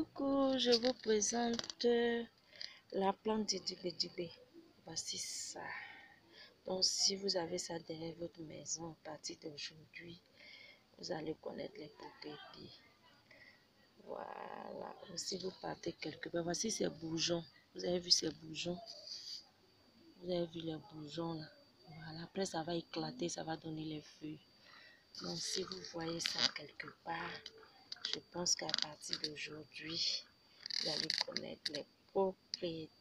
Coucou, je vous présente la plante du dibé. Voici ça. Donc si vous avez ça derrière votre maison, à partir d'aujourd'hui, vous allez connaître les propriétés. Voilà. Ou si vous partez quelque part, voici ces bourgeons. Vous avez vu ces bourgeons? Vous avez vu les bourgeons là? Voilà. Après ça va éclater, ça va donner les feuilles. Donc si vous voyez ça quelque part, je pense qu'à partir d'aujourd'hui, vous allez connaître les propriétés.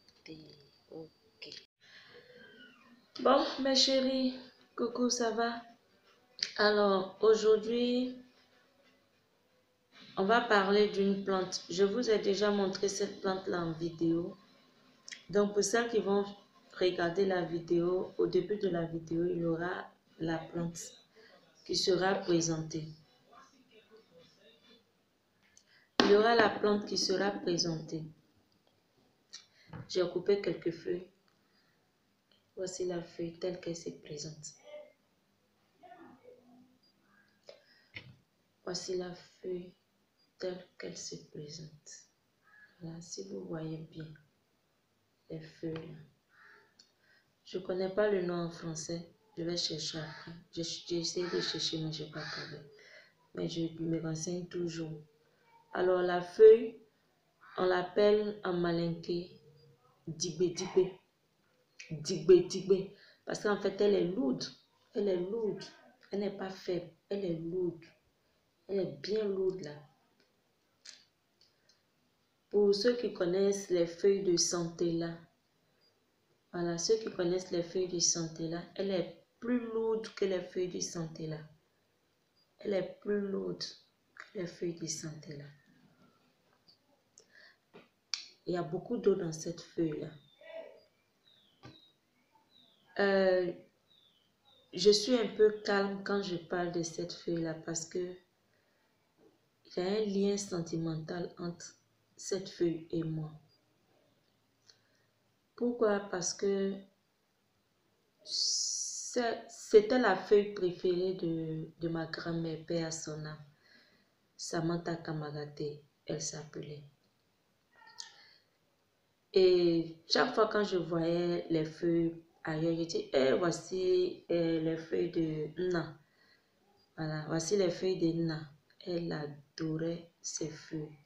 Ok. Bon, mes chéris, coucou, ça va? Alors, aujourd'hui, on va parler d'une plante. Je vous ai déjà montré cette plante-là en vidéo. Donc, pour celles qui vont regarder la vidéo, au début de la vidéo, il y aura la plante qui sera présentée. Il y aura la plante qui sera présentée. J'ai coupé quelques feuilles. Voici la feuille telle qu'elle se présente. Voici la feuille telle qu'elle se présente. Voilà, si vous voyez bien les feuilles là. Je ne connais pas le nom en français. Je vais chercher après. J'ai essayé de chercher, mais je n'ai pas trouvé. Mais je me renseigne toujours. Alors, la feuille, on l'appelle en malinké dibé. Dibé. Parce qu'en fait, elle est lourde. Elle est lourde. Elle n'est pas faible. Elle est lourde. Elle est bien lourde là. Pour ceux qui connaissent les feuilles de centella, voilà, ceux qui connaissent les feuilles de centella, elle est plus lourde que les feuilles de centella. Elle est plus lourde que les feuilles de centella. Il y a beaucoup d'eau dans cette feuille-là. Je suis un peu calme quand je parle de cette feuille-là parce que il y a un lien sentimental entre cette feuille et moi. Pourquoi? Parce que c'était la feuille préférée de ma grand-mère, paix à son âme. Samantha Kamagaté, elle s'appelait. Et chaque fois quand je voyais les feuilles ailleurs, je dis, voici les feuilles de Nna. Voilà, voici les feuilles de Nna. Elle adorait ces feuilles.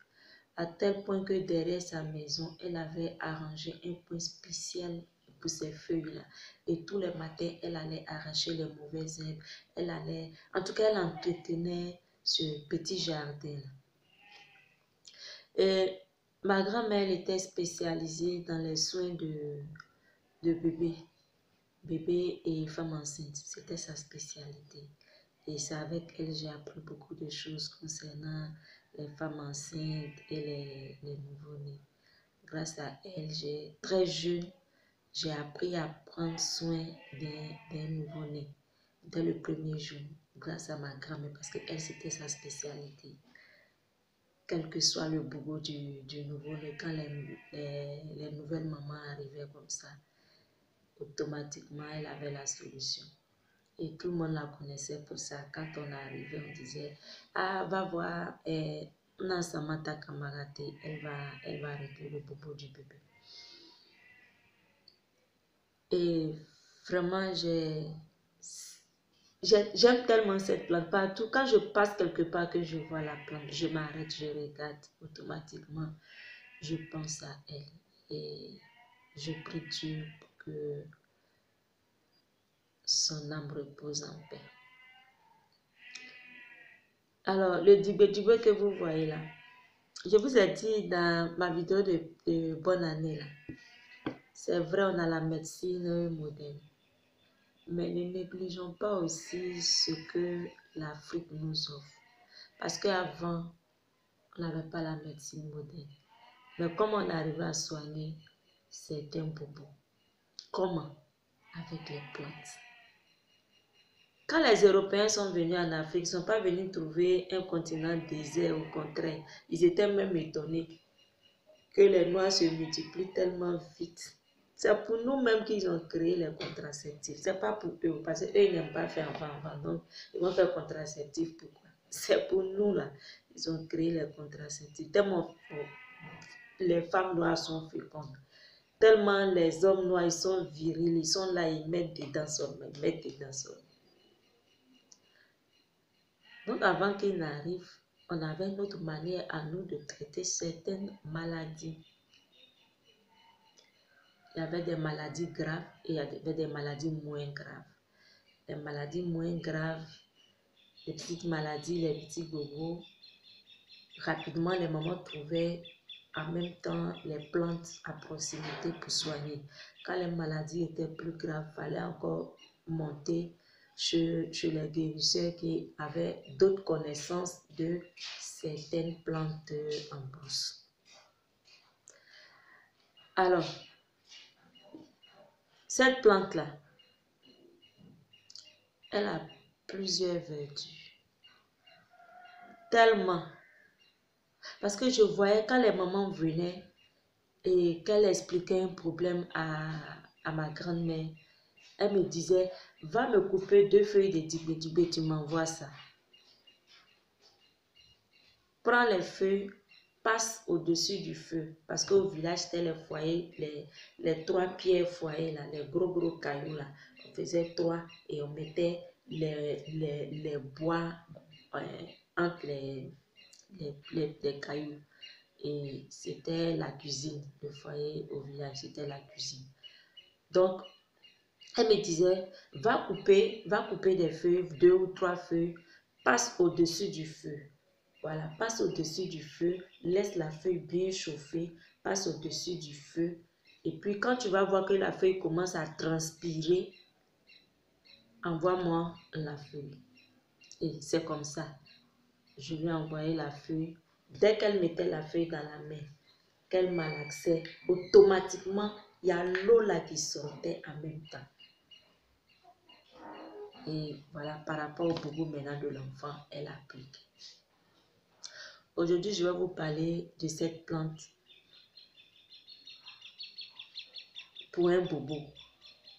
À tel point que derrière sa maison, elle avait arrangé un point spécial pour ces feuilles-là. Et tous les matins, elle allait arracher les mauvaises herbes. Elle allait, en tout cas, elle entretenait ce petit jardin-là. Et ma grand-mère était spécialisée dans les soins de bébés et femmes enceintes. C'était sa spécialité. Et c'est avec elle que j'ai appris beaucoup de choses concernant les femmes enceintes et les nouveau-nés. Grâce à elle, très jeune, j'ai appris à prendre soin des nouveau-nés dès le premier jour, grâce à ma grand-mère, parce qu'elle, c'était sa spécialité. Quel que soit le boulot du nouveau-né, quand les nouvelles mamans arrivaient comme ça, automatiquement, elle avait la solution. Et tout le monde la connaissait pour ça. Quand on arrivait, on disait, ah, va voir Samantha Kamagaté, elle va régler le bobo du bébé. Et vraiment, j'aime tellement cette plante. Partout, quand je passe quelque part que je vois la plante, je m'arrête, je regarde automatiquement. Je pense à elle et je prie Dieu pour que son âme repose en paix. Alors, le dibé que vous voyez là, je vous ai dit dans ma vidéo de bonne année là, c'est vrai, on a la médecine moderne, mais ne négligeons pas aussi ce que l'Afrique nous offre. Parce qu'avant, on n'avait pas la médecine moderne. Mais comme on arrivait à soigner certains bobos, comment? Avec les plantes. Quand les Européens sont venus en Afrique, ils ne sont pas venus trouver un continent désert, au contraire. Ils étaient même étonnés que les Noirs se multiplient tellement vite. C'est pour nous-mêmes qu'ils ont créé les contraceptifs. Ce n'est pas pour eux, parce qu'eux, ils n'aiment pas faire enfant. Donc, ils vont faire contraceptifs. Pourquoi? C'est pour nous, là. Ils ont créé les contraceptifs. Tellement fort. les femmes noires sont fécondes. Tellement les hommes noirs, ils sont virils, ils sont là, ils mettent dedans seulement, ils mettent dedans seulement. Donc avant qu'il n'arrive, on avait une autre manière à nous de traiter certaines maladies. Il y avait des maladies graves et il y avait des maladies moins graves. Les maladies moins graves, les petites maladies, les petits bobos, rapidement les mamans trouvaient en même temps les plantes à proximité pour soigner. Quand les maladies étaient plus graves, il fallait encore monter chez les guérisseurs qui avaient d'autres connaissances de certaines plantes en brousse. Alors, cette plante-là, elle a plusieurs vertus. Tellement. Parce que je voyais quand les mamans venaient et qu'elle expliquait un problème à ma grand-mère, elle me disait, va me couper 2 feuilles de dibé, tu m'envoies ça. Prends les feuilles, passe au-dessus du feu. Parce qu'au village, c'était les foyers, les 3 pierres foyers, là, les gros cailloux. Là. On faisait 3 et on mettait les bois entre les cailloux. Et c'était la cuisine, le foyer au village, c'était la cuisine. Donc, elle me disait, va couper des feuilles, 2 ou 3 feuilles, passe au-dessus du feu. Voilà, passe au-dessus du feu, laisse la feuille bien chauffer, passe au-dessus du feu. Et puis quand tu vas voir que la feuille commence à transpirer, envoie-moi la feuille. Et c'est comme ça. Je lui ai envoyé la feuille. Dès qu'elle mettait la feuille dans la main, qu'elle malaxait, automatiquement, il y a l'eau là qui sortait en même temps. Et voilà, par rapport au bobo maintenant de l'enfant, elle applique. Aujourd'hui, je vais vous parler de cette plante pour un bobo.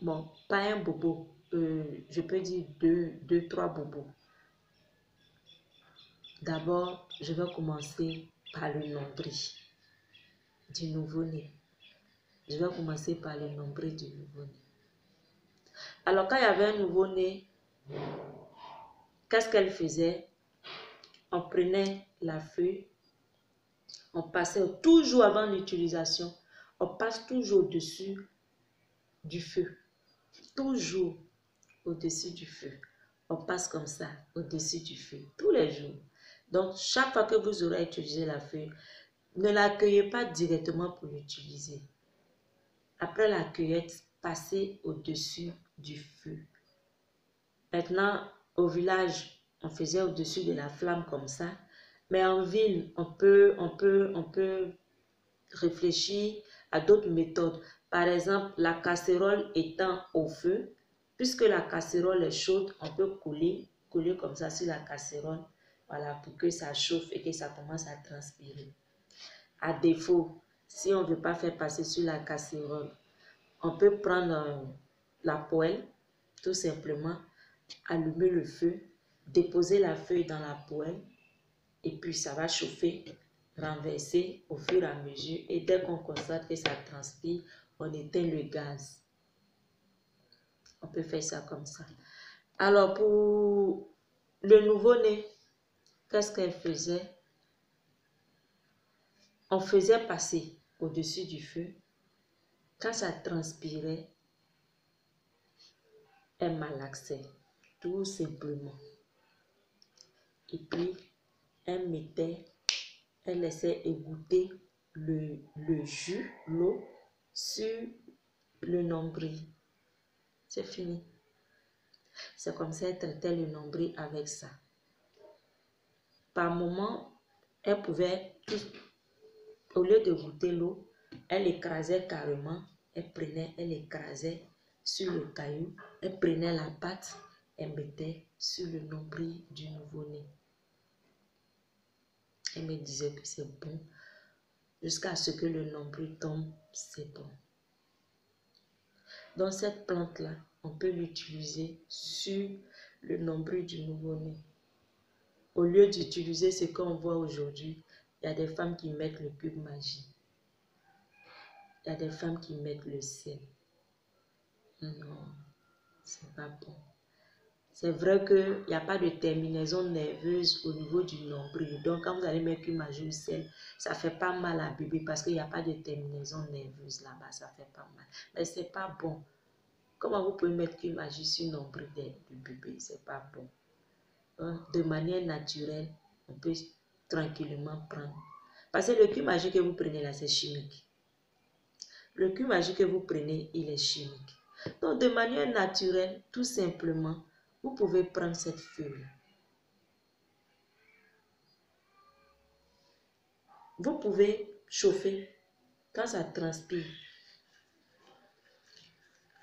Bon, pas un bobo, je peux dire 2-3 bobos. D'abord, je vais commencer par le nombril du nouveau-né. Je vais commencer par le nombril du nouveau-né. Alors, quand il y avait un nouveau-né, qu'est-ce qu'elle faisait? On prenait la feuille, on passait toujours avant l'utilisation, on passe toujours au-dessus du feu. Toujours au-dessus du feu. On passe comme ça, au-dessus du feu, tous les jours. Donc, chaque fois que vous aurez utilisé la feuille, ne la cueillez pas directement pour l'utiliser. Après la cueillette, passez au-dessus du feu. Maintenant, au village, on faisait au-dessus de la flamme comme ça. Mais en ville, on peut réfléchir à d'autres méthodes. Par exemple, la casserole étant au feu, puisque la casserole est chaude, on peut coller comme ça sur la casserole, voilà, pour que ça chauffe et que ça commence à transpirer. À défaut, si on ne veut pas faire passer sur la casserole, on peut prendre la poêle, tout simplement, allumer le feu, déposer la feuille dans la poêle, et puis ça va chauffer, renverser au fur et à mesure. Et dès qu'on constate que ça transpire, on éteint le gaz. On peut faire ça comme ça. Alors pour le nouveau-né, qu'est-ce qu'elle faisait? On faisait passer au-dessus du feu. Quand ça transpirait, elle malaxait, tout simplement. Et puis, elle laissait égoutter le jus, l'eau, sur le nombril. C'est fini. C'est comme ça qu'elle traitait le nombril avec ça. Par moment, elle pouvait, au lieu de goûter l'eau, elle écrasait carrément. Elle écrasait sur le caillou. Elle prenait la pâte et mettait sur le nombril du nouveau-né. Elle me disait que c'est bon. Jusqu'à ce que le nombril tombe, c'est bon. Donc cette plante-là, on peut l'utiliser sur le nombril du nouveau-né. Au lieu d'utiliser ce qu'on voit aujourd'hui, Il y a des femmes qui mettent le cube magie. Il y a des femmes qui mettent le sel. Non, c'est pas bon. C'est vrai qu'il n'y a pas de terminaison nerveuse au niveau du nombril. Donc, quand vous allez mettre cube magie ou sel, ça ne fait pas mal à bébé parce qu'il n'y a pas de terminaison nerveuse là-bas. Ça ne fait pas mal. Mais ce n'est pas bon. Comment vous pouvez mettre cube magie sur le nombril du bébé? Ce n'est pas bon. De manière naturelle, on peut tranquillement prendre. Parce que le cube magie que vous prenez là, c'est chimique. Le cube magie que vous prenez, il est chimique. Donc, de manière naturelle, tout simplement, vous pouvez prendre cette feuille. Vous pouvez chauffer quand ça transpire.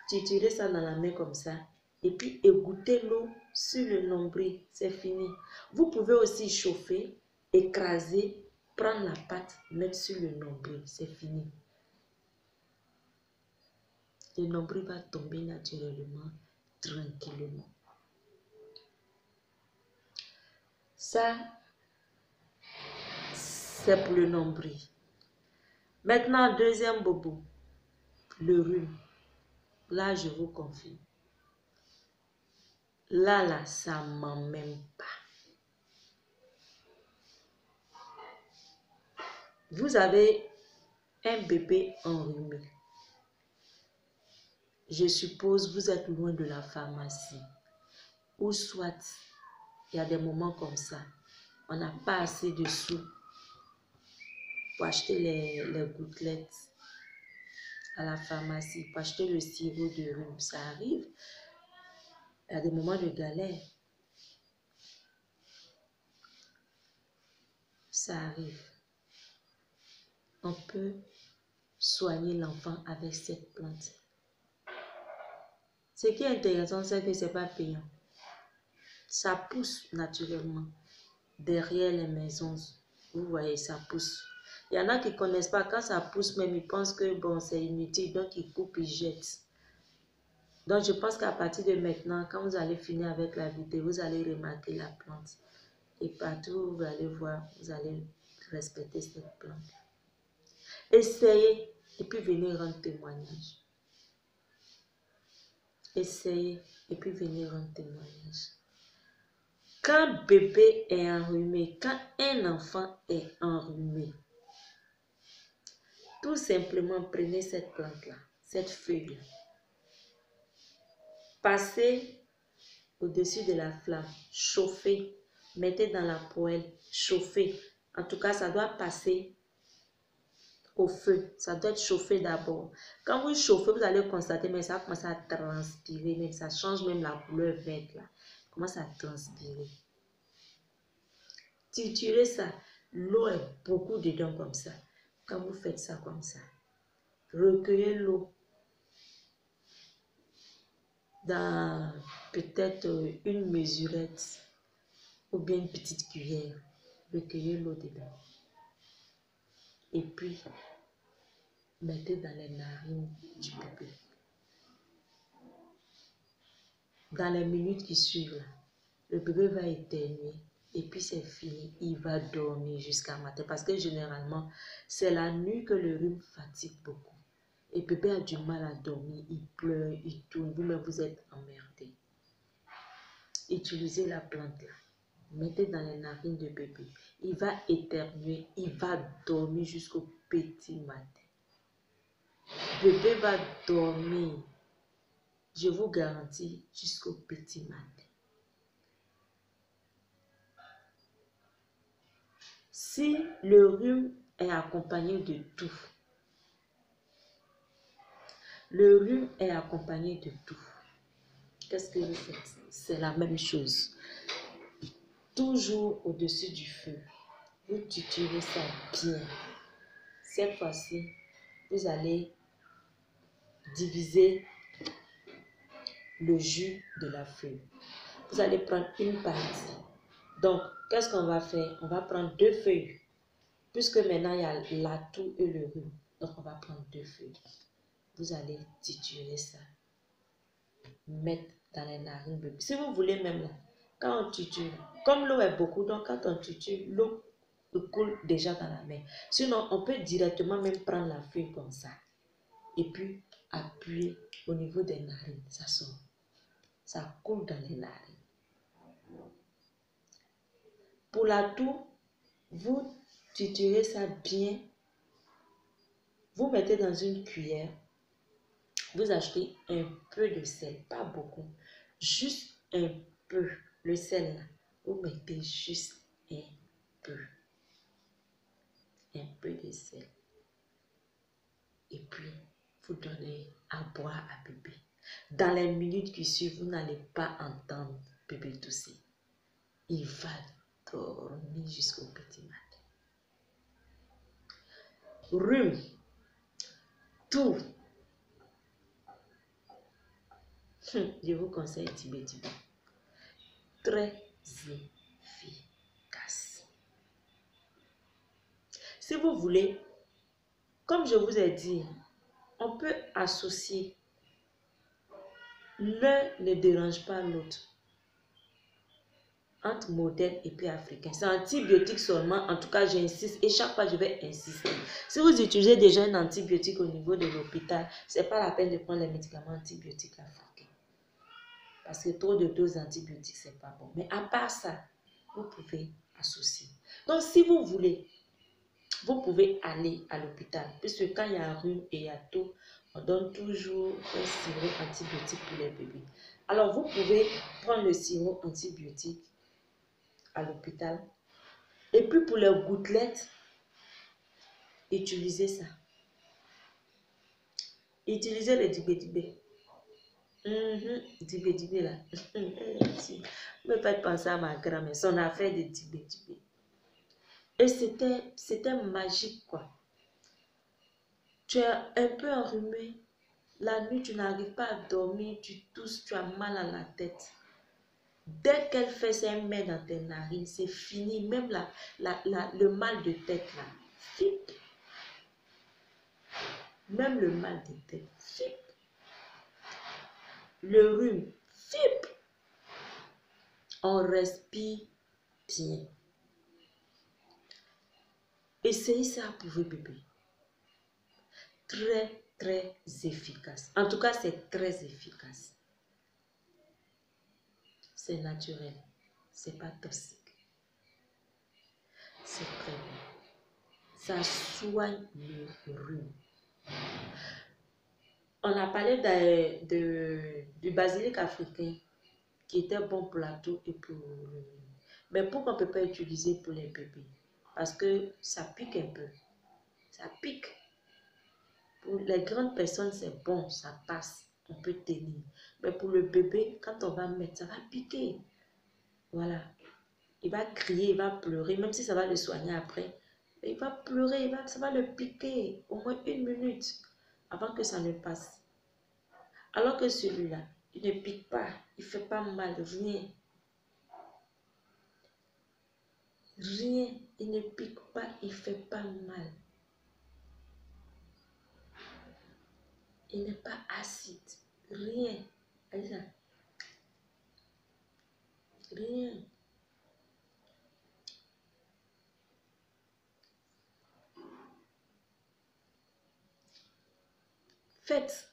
Triturer ça dans la main comme ça. Et puis, égoutter l'eau sur le nombril. C'est fini. Vous pouvez aussi chauffer, écraser, prendre la pâte, mettre sur le nombril. C'est fini. Le nombril va tomber naturellement, tranquillement. Ça, c'est pour le nombril. Maintenant, deuxième bobo, le rhume. Là, je vous confie. Là, ça ne m'emmène pas. Vous avez un bébé enrhumé. Je suppose vous êtes loin de la pharmacie. Ou soit, il y a des moments comme ça. On n'a pas assez de sous pour acheter les gouttelettes à la pharmacie, pour acheter le sirop de rhume. Ça arrive. Il y a des moments de galère. Ça arrive. On peut soigner l'enfant avec cette plante. Ce qui est intéressant, c'est que ce n'est pas payant. Ça pousse naturellement derrière les maisons. Vous voyez, ça pousse. Il y en a qui ne connaissent pas. Quand ça pousse, même ils pensent que bon, c'est inutile. Donc, ils coupent, ils jettent. Donc, je pense qu'à partir de maintenant, quand vous allez finir avec la vidéo, vous allez remarquer la plante. Et partout où vous allez voir, vous allez respecter cette plante. Essayez et puis venez rendre témoignage. Essayez et puis venez rendre témoignage. Quand bébé est enrhumé, quand un enfant est enrhumé, tout simplement prenez cette plante-là, cette feuille-là. Passez au-dessus de la flamme, chauffez, mettez dans la poêle, chauffez. En tout cas, ça doit passer au feu. Ça doit être chauffé d'abord. Quand vous chauffez, vous allez constater, mais ça commence à transpirer, même ça change même la couleur verte là. Commence à transpirer. Triturez ça. L'eau est beaucoup dedans comme ça. Quand vous faites ça comme ça, recueillez l'eau dans peut-être une mesurette ou bien une petite cuillère. Recueillez l'eau dedans. Et puis, mettez dans les narines du bébé. Dans les minutes qui suivent, le bébé va éternuer et puis c'est fini. Il va dormir jusqu'à matin parce que généralement, c'est la nuit que le rhume fatigue beaucoup. Et le bébé a du mal à dormir, il pleure, il tourne, vous-même vous êtes emmerdé. Utilisez la plante là. Mettez dans les narines de bébé. Il va éternuer, il va dormir jusqu'au petit matin. Bébé va dormir, je vous garantis, jusqu'au petit matin. Si le rhume est accompagné de tout, le rhume est accompagné de tout, qu'est-ce que vous faites? C'est la même chose. Toujours au-dessus du feu, vous triturez ça bien. Cette fois-ci, vous allez diviser le jus de la feuille. Vous allez prendre une partie. Donc, qu'est-ce qu'on va faire? On va prendre 2 feuilles. Puisque maintenant, il y a la toux et le rhume. Donc, on va prendre 2 feuilles. Vous allez triturer ça. Mettre dans les narines bébé. Si vous voulez même là, quand on triture, comme l'eau est beaucoup, donc quand on triture, l'eau coule déjà dans la main. Sinon, on peut directement même prendre la feuille comme ça. Et puis, appuyer au niveau des narines. Ça sort. Ça coule dans les narines. Pour la toux, vous triturez ça bien. Vous mettez dans une cuillère. Vous achetez un peu de sel. Pas beaucoup. Juste un peu. Le sel là. Vous mettez juste un peu. Un peu de sel. Et puis, vous donnez à boire à bébé. Dans les minutes qui suivent, vous n'allez pas entendre bébé tousser. Il va dormir jusqu'au petit matin. Rhume, tout. Je vous conseille Tibé. Très efficace. Si vous voulez, comme je vous ai dit, on peut associer. L'un ne dérange pas l'autre. Entre moderne et puis africain. C'est antibiotique seulement. En tout cas, j'insiste. Et chaque fois, je vais insister. Si vous utilisez déjà un antibiotique au niveau de l'hôpital, ce n'est pas la peine de prendre les médicaments antibiotiques africains. Parce que trop de doses d'antibiotiques, ce n'est pas bon. Mais à part ça, vous pouvez associer. Donc, si vous voulez, vous pouvez aller à l'hôpital. Puisque quand il y a rhume et il y a tout, on donne toujours un sirop antibiotique pour les bébés. Alors, vous pouvez prendre le sirop antibiotique à l'hôpital. Et puis, pour les gouttelettes, utilisez ça. Utilisez le dibé-dibé. Dibé-dibé là. Ne me faites penser à ma grand-mère. Son affaire de dibé-dibé. Et c'était magique quoi. Tu es un peu enrhumé. La nuit, tu n'arrives pas à dormir. Tu tousses, tu as mal à la tête. Dès qu'elle fait ses mains dans tes narines, c'est fini. Même le mal de tête là. Fip. Même le mal de tête. Fip. Le rhume. Fip. On respire bien. Essayez ça pour vos bébés. Très, très efficace. En tout cas, c'est très efficace. C'est naturel. C'est pas toxique. C'est très bon. Ça soigne le rhume. On a parlé du basilic africain qui était bon pour la toux et pour le rhume. Mais pourquoi on ne peut pas utiliser pour les bébés? Parce que ça pique un peu. Ça pique. Pour les grandes personnes, c'est bon, ça passe. On peut tenir. Mais pour le bébé, quand on va mettre, ça va piquer. Voilà. Il va crier, il va pleurer, même si ça va le soigner après. Il va pleurer, ça va le piquer au moins 1 minute avant que ça ne passe. Alors que celui-là, il ne pique pas, il ne fait pas mal, rien. Rien, il ne pique pas, il ne fait pas mal. Il n'est pas acide, rien. Rien. Faites.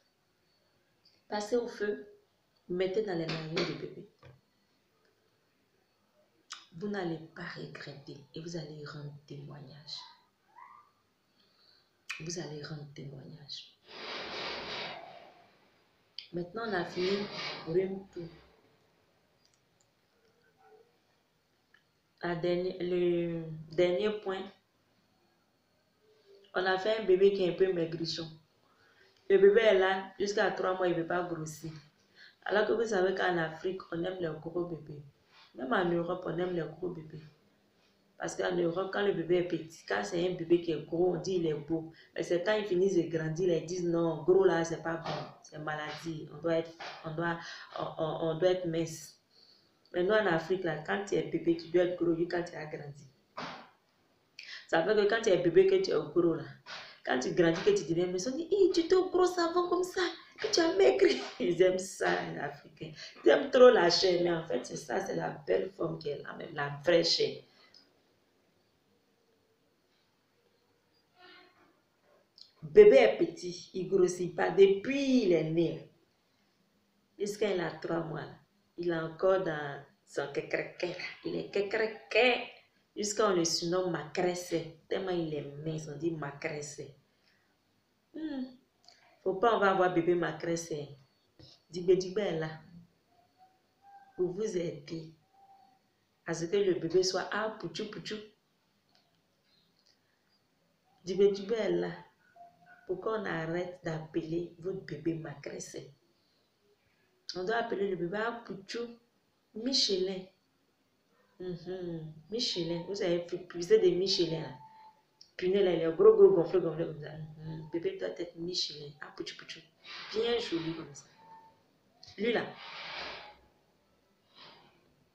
Passez au feu. Mettez dans les narines du bébé. Vous n'allez pas regretter et vous allez rendre témoignage. Vous allez rendre témoignage. Maintenant, on a fini rhume tout. Le dernier point, on a fait un bébé qui est un peu maigrichon. Le bébé est là, jusqu'à 3 mois, il ne veut pas grossir. Alors que vous savez qu'en Afrique, on aime les gros bébés. Même en Europe, on aime les gros bébés. Parce qu'en Europe, quand le bébé est petit, quand c'est un bébé qui est gros, on dit il est beau. Mais c'est quand ils finissent de grandir, ils disent non, gros là, c'est pas bon. C'est maladie. On doit être mince. Mais nous, en Afrique, là, quand tu es bébé, tu dois être gros vu quand tu as grandi. Ça fait que quand tu es bébé, que tu es gros là. Quand tu grandis, que tu deviens mince, on dit, hey, tu te gros avant comme ça. Puis tu as maigri. Ils aiment ça, les Africains. Ils aiment trop la chair. Mais en fait, c'est ça, c'est la belle forme qui est là, même la vraie chair. Bébé est petit, il ne grossit pas. Depuis il est né, jusqu'à il a 3 mois, il est encore dans son kékréké. Il est kékréké. Jusqu'à on le surnomme Macresse. Tellement il est mince, on dit Macresse. Faut pas, on va avoir bébé Macresse. Dibé est là pour vous aider à ce que le bébé soit pouchou pouchou. Dibé est là pour qu'on arrête d'appeler votre bébé Macresse. On doit appeler le bébé pouchou Michelin. Michelin, vous avez puisé des Michelin là. Punais là, il est gros gonflé comme ça. Bébé doit être Michelin. Pouchou pouchou. Bien joli comme ça. Lui là,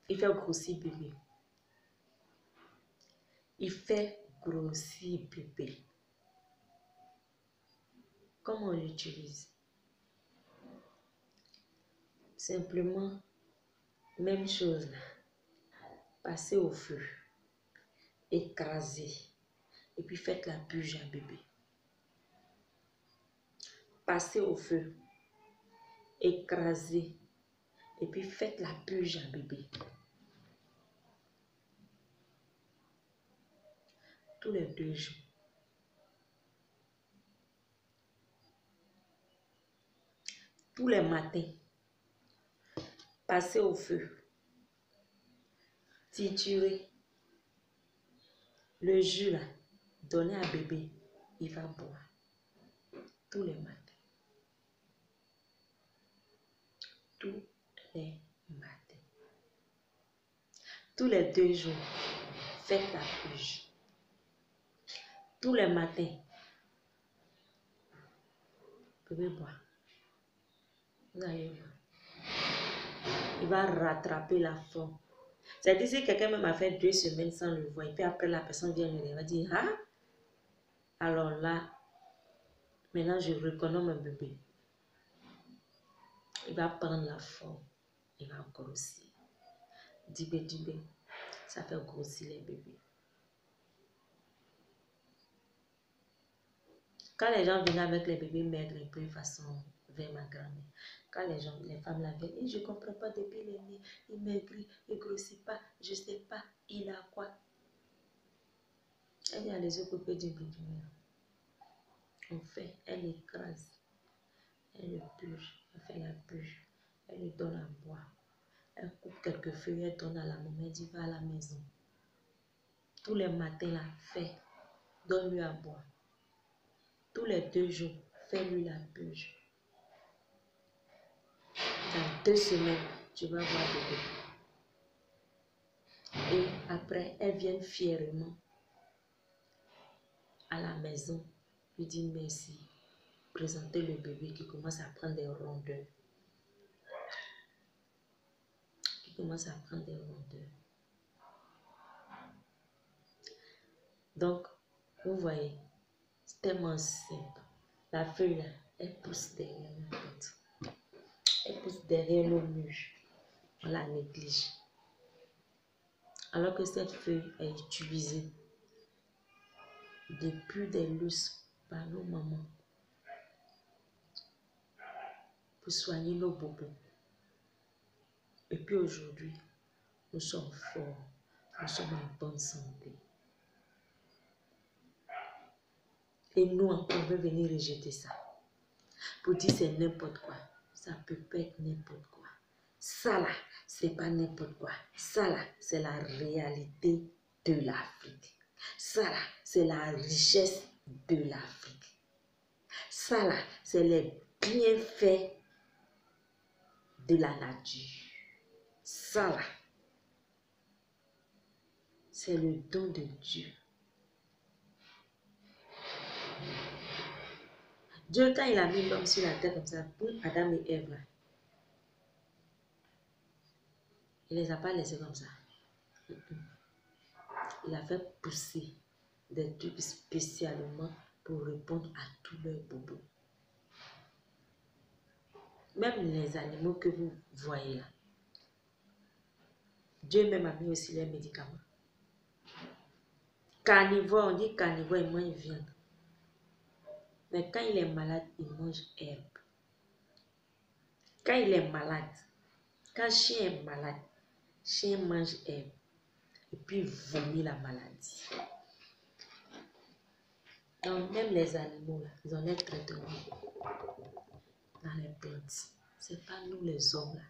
il fait grossir bébé. Il fait grossir bébé. Comment on l'utilise? Simplement, même chose là. Passez au feu. Écrasez. Et puis faites la purge à bébé. Passez au feu. Écrasez. Et puis faites la purge à bébé. Tous les 2 jours. Tous les matins. Passez au feu. Triturez. Le jus là, donnez à bébé. Il va boire. Tous les matins. Tous les matins. Tous les 2 jours. Faites la purge. Tous les matins. Bébé boire. Vous allez voir. Il va rattraper la forme. C'est-à-dire si quelqu'un même a fait 2 semaines sans le voir, et puis après la personne vient lui va dire, ah, alors là, maintenant je reconnais mon bébé. Il va prendre la forme, il va grossir. Dibé, ça fait grossir les bébés. Quand les gens venaient avec les bébés maigres, un peu de façon vers ma grand-mère, quand les femmes la viennent, je ne comprends pas, depuis il est né, il maigrit, il ne grossit pas, je ne sais pas, il a quoi? Elle a les yeux coupés du bout. On fait, elle écrase, elle le purge, elle fait la purge, elle lui donne à boire. Elle coupe quelques feuilles, elle donne à la maman, elle dit va à la maison. Tous les matins, là, fais, donne-lui à boire. Tous les 2 jours, fais-lui la purge. Dans 2 semaines, tu vas voir bébé. Et après, elle vient fièrement à la maison, lui dire merci. Présenter le bébé qui commence à prendre des rondeurs. Qui commence à prendre des rondeurs. Donc, vous voyez, c'est tellement simple. La feuille là, elle pousse derrière la tête. Elle pousse derrière nos murs. On la néglige. Alors que cette feuille est utilisée depuis des lustres par nos mamans pour soigner nos bobos. Et puis aujourd'hui, nous sommes forts, nous sommes en bonne santé. Et nous encore, on veut venir rejeter ça. Pour dire c'est n'importe quoi. Ça peut pas être n'importe quoi. Ça là, c'est pas n'importe quoi. Ça là, c'est la réalité de l'Afrique. Ça là, c'est la richesse de l'Afrique. Ça là, c'est les bienfaits de la nature. Ça là, c'est le don de Dieu. Dieu, quand il a mis l'homme sur la terre comme ça, pour Adam et Ève, là, il ne les a pas laissés comme ça. Il a fait pousser des trucs spécialement pour répondre à tous leurs bobos. Même les animaux que vous voyez là, Dieu même a mis aussi les médicaments. Carnivore, on dit carnivore, ils mangent viande. Mais quand il est malade, il mange herbe. Quand il est malade, quand chien est malade, chien mange herbe et puis vomit la maladie. Donc même les animaux, là, ils ont des traitements dans les plantes. C'est pas nous les hommes là,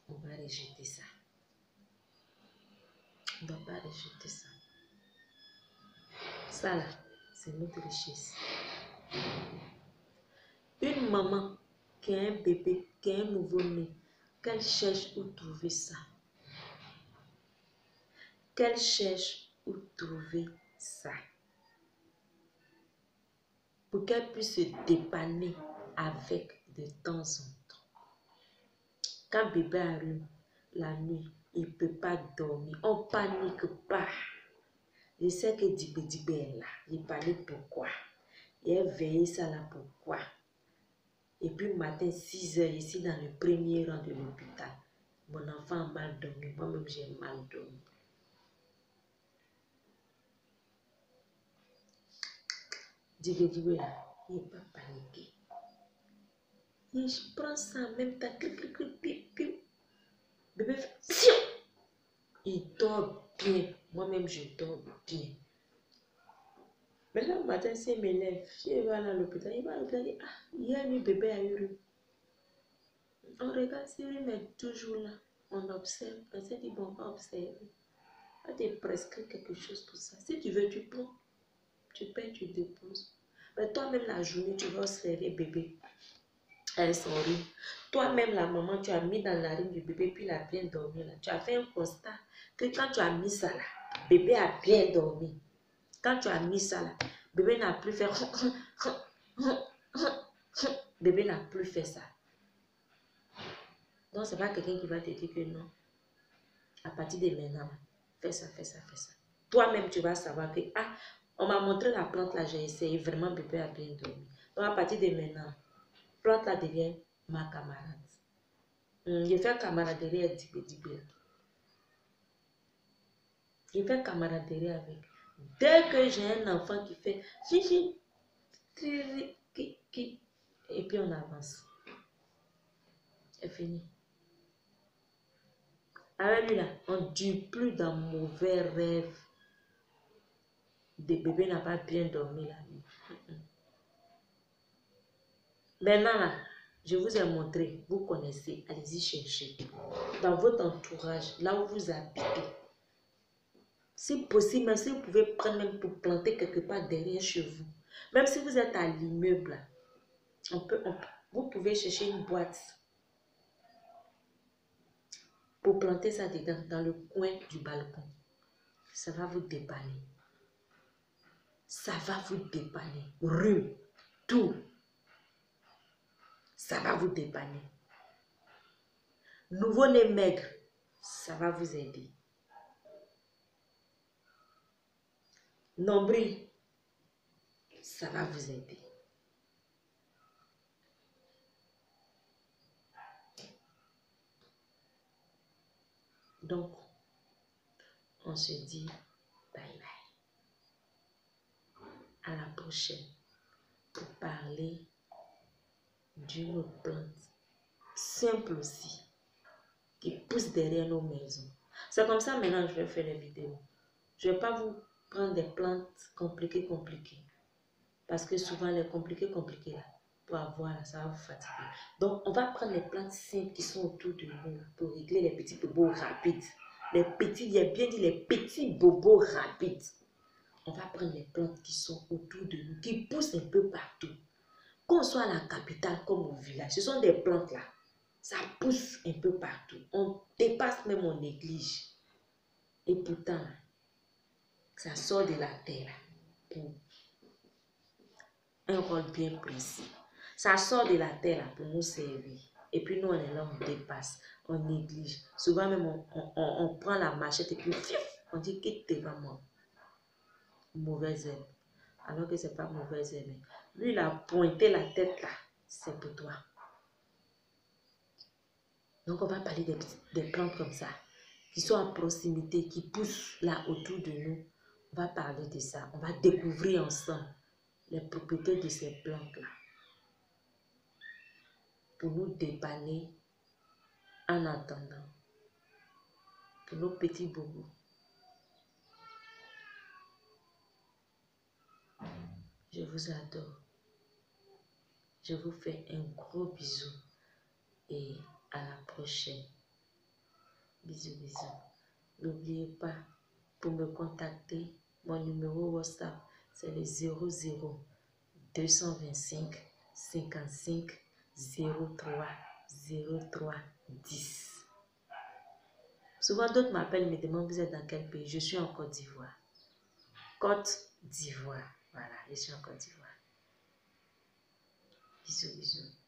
on va rejeter ça. On ne doit pas rejeter ça. Ça là, c'est notre richesse. Une maman qui a un bébé, qui a un nouveau-né, qu'elle cherche où trouver ça. Qu'elle cherche où trouver ça. Pour qu'elle puisse se dépanner avec de temps en temps. Quand bébé arrive la nuit, il ne peut pas dormir. On ne panique pas. Je sais que Dibé est là. Il panique pourquoi? Il est veillé ça là pourquoi? Et puis matin 6 heures ici dans le premier rang de l'hôpital. Mon enfant a mal dormi. Moi-même j'ai mal dormi. Dibé là, il n'est pas paniqué. Et je prends ça en même temps. Bébé fait... Il dort bien. Moi-même, je dors bien. Maintenant, le matin, s'il me lève, je vais à l'hôpital. Il va à l'hôpital et dit, ah, hier, le bébé a eu. On regarde si il est toujours là. On observe. On s'est dit, bon, on va observer. On va te prescrire quelque chose pour ça. Si tu veux, tu prends. Tu payes, tu déposes. Mais toi-même, la journée, tu vas observer bébé. Elle s'enrime. Toi-même, la maman, tu as mis dans la rime du bébé, puis il a bien dormi. Là. Tu as fait un constat que quand tu as mis ça là, bébé a bien dormi. Quand tu as mis ça là, bébé n'a plus fait... Bébé n'a plus fait ça. Donc, ce n'est pas quelqu'un qui va te dire que non. À partir de maintenant, fais ça, fais ça, fais ça. Toi-même, tu vas savoir que, ah, on m'a montré la plante là, j'ai essayé, vraiment, bébé a bien dormi. Donc, à partir de maintenant, plante là devient ma camarade. Je fais camaraderie avec Dibé. Je fais camaraderie avec. Dès que j'ai un enfant qui fait chichi, et puis on avance. C'est fini. Avec lui là, on ne dure plus dans mauvais rêves. Des bébés n'a pas bien dormi la nuit. Maintenant là, je vous ai montré, vous connaissez, allez-y chercher. Dans votre entourage, là où vous habitez. Si possible, même si vous pouvez prendre même pour planter quelque part derrière chez vous. Même si vous êtes à l'immeuble, vous pouvez chercher une boîte pour planter ça dedans, dans le coin du balcon. Ça va vous dépanner. Ça va vous dépanner. Rhume, tout. Ça va vous dépanner. Nouveau-né maigre, ça va vous aider. Nombril, ça va vous aider. Donc, on se dit bye bye. À la prochaine pour parler d'une autre plante simple aussi qui pousse derrière nos maisons. C'est comme ça maintenant que je vais faire les vidéos. Je ne vais pas vous prendre des plantes compliquées. Parce que souvent les compliquées là, pour avoir là, ça va vous fatiguer. Donc on va prendre les plantes simples qui sont autour de nous là, pour régler les petits bobos rapides. Les petits, il y a bien dit les petits bobos rapides. On va prendre les plantes qui sont autour de nous, qui poussent un peu partout. Qu'on soit à la capitale comme au village, ce sont des plantes là. Ça pousse un peu partout. On dépasse même, on néglige. Et pourtant, ça sort de la terre pour un rôle bien précis. Ça sort de la terre pour nous servir. Et puis nous, on est là, on dépasse, on néglige. Souvent même, on prend la machette et puis on dit quitte devant moi. Mauvaise herbe. Alors que ce n'est pas mauvaise herbe. Lui, il a pointé la tête là. C'est pour toi. Donc, on va parler des plantes comme ça, qui sont à proximité, qui poussent là autour de nous. On va parler de ça. On va découvrir ensemble les propriétés de ces plantes-là pour nous dépanner en attendant. Pour nos petits bobos. Je vous adore. Je vous fais un gros bisou et à la prochaine. Bisous, bisous. N'oubliez pas, pour me contacter, mon numéro WhatsApp, c'est le 00 225 55 03 03 10. Souvent, d'autres m'appellent et me demandent, vous êtes dans quel pays? Je suis en Côte d'Ivoire. Côte d'Ivoire. Voilà, je suis en Côte d'Ivoire. Bisous, bisous.